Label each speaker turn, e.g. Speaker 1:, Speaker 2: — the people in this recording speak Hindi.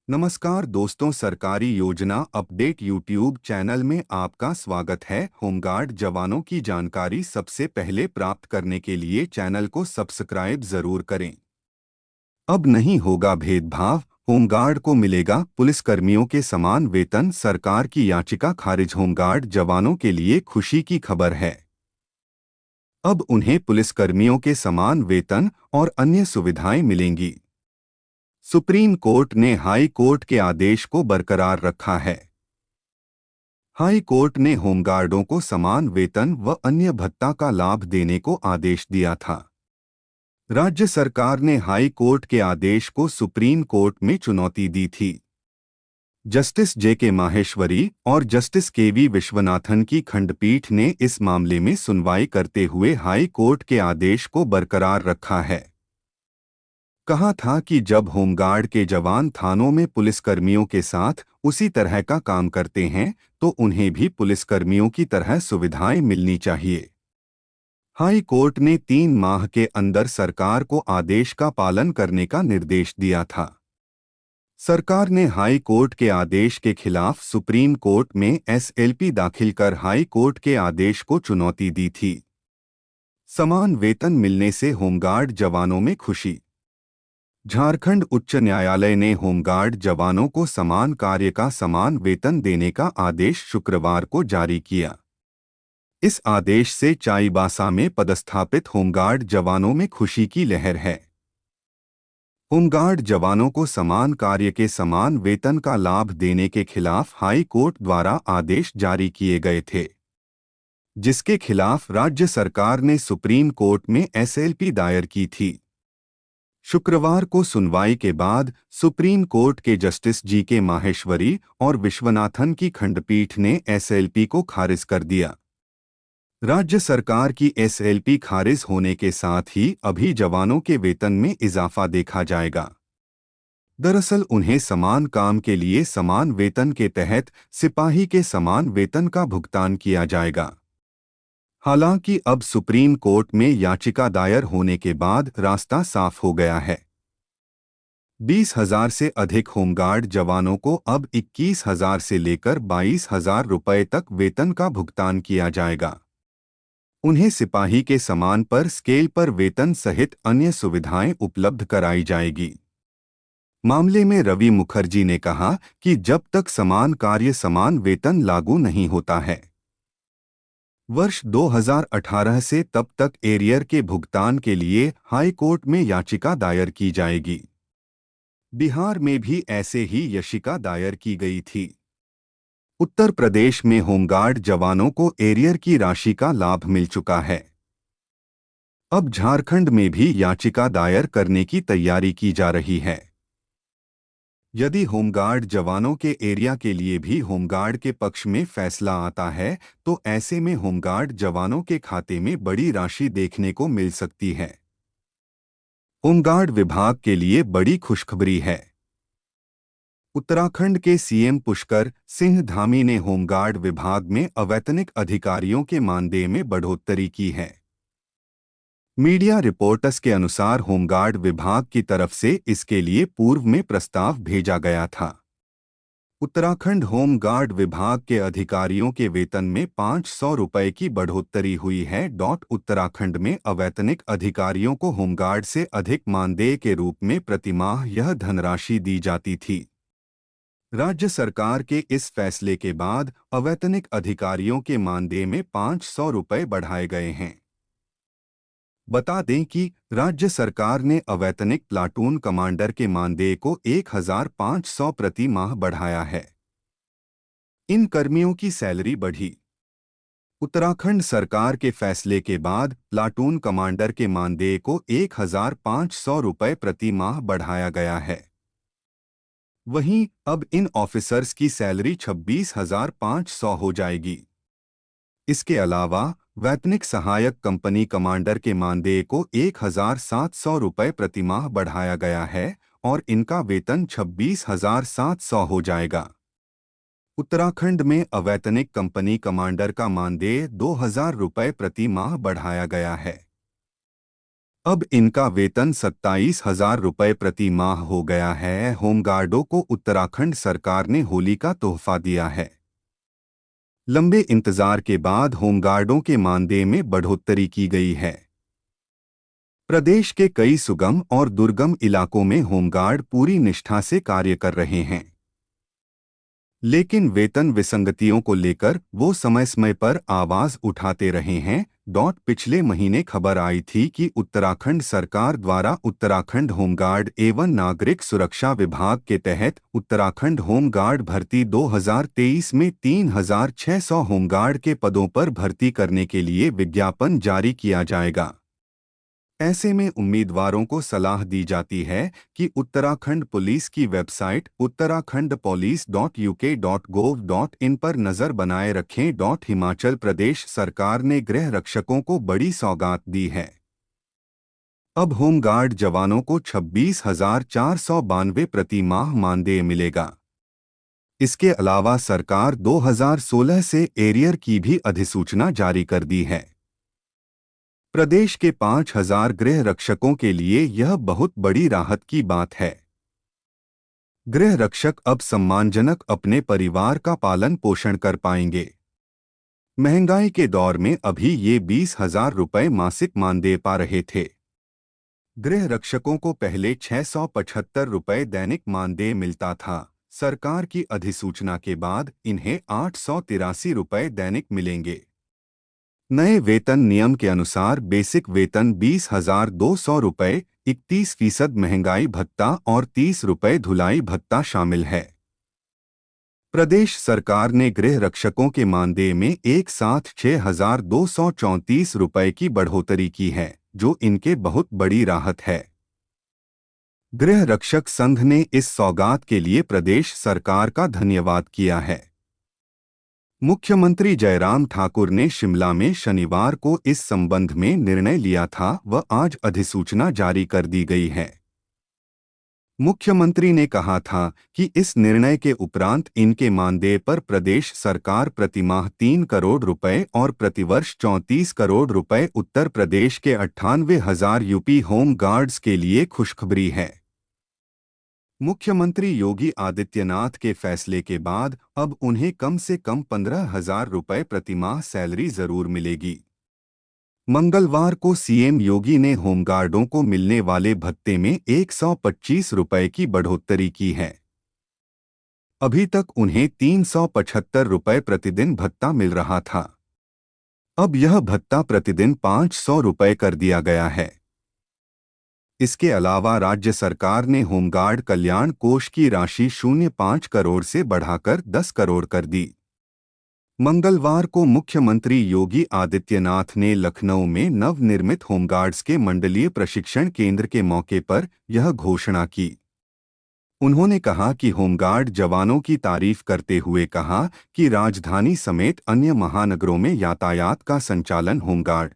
Speaker 1: नमस्कार दोस्तों, सरकारी योजना अपडेट यूट्यूब चैनल में आपका स्वागत है। होमगार्ड जवानों की जानकारी सबसे पहले प्राप्त करने के लिए चैनल को सब्सक्राइब जरूर करें। अब नहीं होगा भेदभाव, होमगार्ड को मिलेगा पुलिसकर्मियों के समान वेतन। सरकार की याचिका खारिज। होमगार्ड जवानों के लिए खुशी की खबर है। अब उन्हें पुलिसकर्मियों के समान वेतन और अन्य सुविधाएं मिलेंगी। सुप्रीम कोर्ट ने हाई कोर्ट के आदेश को बरकरार रखा है। हाई कोर्ट ने होमगार्डों को समान वेतन व अन्य भत्ता का लाभ देने को आदेश दिया था। राज्य सरकार ने हाई कोर्ट के आदेश को सुप्रीम कोर्ट में चुनौती दी थी। Justice JK. माहेश्वरी और जस्टिस के.वी. विश्वनाथन की खंडपीठ ने इस मामले में सुनवाई करते हुए हाई कोर्ट के आदेश को बरकरार रखा है। कहा था कि जब होमगार्ड के जवान थानों में पुलिसकर्मियों के साथ उसी तरह का काम करते हैं तो उन्हें भी पुलिसकर्मियों की तरह सुविधाएं मिलनी चाहिए। हाई कोर्ट ने 3 माह के अंदर सरकार को आदेश का पालन करने का निर्देश दिया था। सरकार ने हाई कोर्ट के आदेश के खिलाफ सुप्रीम कोर्ट में एसएलपी दाखिल कर हाई कोर्ट के आदेश को चुनौती दी थी। समान वेतन मिलने से होमगार्ड जवानों में खुशी। झारखंड उच्च न्यायालय ने होमगार्ड जवानों को समान कार्य का समान वेतन देने का आदेश शुक्रवार को जारी किया। इस आदेश से चाईबासा में पदस्थापित होमगार्ड जवानों में खुशी की लहर है। होमगार्ड जवानों को समान कार्य के समान वेतन का लाभ देने के खिलाफ हाई कोर्ट द्वारा आदेश जारी किए गए थे, जिसके खिलाफ राज्य सरकार ने सुप्रीम कोर्ट में एसएलपी दायर की थी। शुक्रवार को सुनवाई के बाद सुप्रीम कोर्ट के जस्टिस जी.के. माहेश्वरी और विश्वनाथन की खंडपीठ ने एसएलपी को खारिज कर दिया। राज्य सरकार की एसएलपी खारिज होने के साथ ही अभी जवानों के वेतन में इजाफा देखा जाएगा। दरअसल उन्हें समान काम के लिए समान वेतन के तहत सिपाही के समान वेतन का भुगतान किया जाएगा। हालांकि अब सुप्रीम कोर्ट में याचिका दायर होने के बाद रास्ता साफ हो गया है। 20,000 से अधिक होमगार्ड जवानों को अब 21,000 से लेकर 22,000 रुपये तक वेतन का भुगतान किया जाएगा। उन्हें सिपाही के समान पर स्केल पर वेतन सहित अन्य सुविधाएं उपलब्ध कराई जाएगी। मामले में रवि मुखर्जी ने कहा कि जब तक समान कार्य समान वेतन लागू नहीं होता है, वर्ष 2018 से तब तक एरियर के भुगतान के लिए हाई कोर्ट में याचिका दायर की जाएगी। बिहार में भी ऐसे ही याचिका दायर की गई थी। उत्तर प्रदेश में होमगार्ड जवानों को एरियर की राशि का लाभ मिल चुका है। अब झारखंड में भी याचिका दायर करने की तैयारी की जा रही है। यदि होमगार्ड जवानों के एरिया के लिए भी होमगार्ड के पक्ष में फैसला आता है तो ऐसे में होमगार्ड जवानों के खाते में बड़ी राशि देखने को मिल सकती है। होमगार्ड विभाग के लिए बड़ी खुशखबरी है। उत्तराखंड के सीएम पुष्कर सिंह धामी ने होमगार्ड विभाग में अवैतनिक अधिकारियों के मानदेय में बढ़ोतरी की है। मीडिया रिपोर्ट्स के अनुसार होमगार्ड विभाग की तरफ से इसके लिए पूर्व में प्रस्ताव भेजा गया था। उत्तराखंड होमगार्ड विभाग के अधिकारियों के वेतन में 500 रुपये की बढ़ोतरी हुई है। उत्तराखंड में अवैतनिक अधिकारियों को होमगार्ड से अधिक मानदेय के रूप में प्रतिमाह यह धनराशि दी जाती थी। राज्य सरकार के इस फैसले के बाद अवैतनिक अधिकारियों के मानदेय में 500 रुपये बढ़ाए गए हैं। बता दें कि राज्य सरकार ने अवैतनिक प्लाटून कमांडर के मानदेय को 1,500 प्रति माह बढ़ाया है। इन कर्मियों की सैलरी बढ़ी। उत्तराखंड सरकार के फैसले के बाद प्लाटून कमांडर के मानदेय को 1,500 रुपये प्रति माह बढ़ाया गया है। वहीं अब इन ऑफिसर्स की सैलरी 26,500 हो जाएगी। इसके अलावा वैतनिक सहायक कंपनी कमांडर के मानदेय को 1,700 रुपये प्रतिमाह बढ़ाया गया है और इनका वेतन 26,700 हो जाएगा। उत्तराखंड में अवैतनिक कंपनी कमांडर का मानदेय 2,000 रुपये प्रति माह बढ़ाया गया है। अब इनका वेतन 27,000 रुपये प्रति माह हो गया है। होमगार्डों को उत्तराखंड सरकार ने होली का तोहफा दिया है। लंबे इंतजार के बाद होमगार्डों के मानदेय में बढ़ोतरी की गई है। प्रदेश के कई सुगम और दुर्गम इलाकों में होमगार्ड पूरी निष्ठा से कार्य कर रहे हैं, लेकिन वेतन विसंगतियों को लेकर वो समय समय पर आवाज उठाते रहे हैं। पिछले महीने खबर आई थी कि उत्तराखंड सरकार द्वारा उत्तराखंड होमगार्ड एवं नागरिक सुरक्षा विभाग के तहत उत्तराखंड होमगार्ड भर्ती 2023 में 3,600 होमगार्ड के पदों पर भर्ती करने के लिए विज्ञापन जारी किया जाएगा। ऐसे में उम्मीदवारों को सलाह दी जाती है कि उत्तराखंड पुलिस की वेबसाइट uttarakhand.police.uk.gov.in पर नजर बनाए रखें। हिमाचल प्रदेश सरकार ने गृह रक्षकों को बड़ी सौगात दी है। अब होमगार्ड जवानों को 26,492 प्रति माह मानदेय मिलेगा। इसके अलावा सरकार 2016 से एरियर की भी अधिसूचना जारी कर दी है। प्रदेश के 5,000 गृह रक्षकों के लिए यह बहुत बड़ी राहत की बात है। गृह रक्षक अब सम्मानजनक अपने परिवार का पालन पोषण कर पाएंगे। महंगाई के दौर में अभी ये 20,000 रुपये मासिक मानदेय पा रहे थे। गृह रक्षकों को पहले 675 रुपये दैनिक मानदेय मिलता था। सरकार की अधिसूचना के बाद इन्हें 883 रुपये दैनिक मिलेंगे। नए वेतन नियम के अनुसार बेसिक वेतन 20,200 रुपये, 31% महंगाई भत्ता और 30 रुपये धुलाई भत्ता शामिल है। प्रदेश सरकार ने गृह रक्षकों के मानदेय में एक साथ 6,234 रुपये की बढ़ोतरी की है, जो इनके बहुत बड़ी राहत है। गृह रक्षक संघ ने इस सौगात के लिए प्रदेश सरकार का धन्यवाद किया है। मुख्यमंत्री जयराम ठाकुर ने शिमला में शनिवार को इस संबंध में निर्णय लिया था व आज अधिसूचना जारी कर दी गई है। मुख्यमंत्री ने कहा था कि इस निर्णय के उपरांत इनके मानदेय पर प्रदेश सरकार प्रतिमाह 3 करोड़ रुपए और प्रतिवर्ष 34 करोड़ रुपए उत्तर प्रदेश के 98,000 यूपी होम गार्ड्स के लिए खुशखबरी है। मुख्यमंत्री योगी आदित्यनाथ के फैसले के बाद अब उन्हें कम से कम 15,000 रुपये प्रतिमाह सैलरी जरूर मिलेगी। मंगलवार को सीएम योगी ने होमगार्डों को मिलने वाले भत्ते में 125 रुपये की बढ़ोतरी की है। अभी तक उन्हें 375 रुपये प्रतिदिन भत्ता मिल रहा था। अब यह भत्ता प्रतिदिन 500 रुपये कर दिया गया है। इसके अलावा राज्य सरकार ने होमगार्ड कल्याण कोष की राशि 0.5 करोड़ से बढ़ाकर 10 करोड़ कर दी। मंगलवार को मुख्यमंत्री योगी आदित्यनाथ ने लखनऊ में नवनिर्मित होमगार्ड्स के मंडलीय प्रशिक्षण केंद्र के मौके पर यह घोषणा की। उन्होंने कहा कि होमगार्ड जवानों की तारीफ करते हुए कहा कि राजधानी समेत अन्य महानगरों में यातायात का संचालन होमगार्ड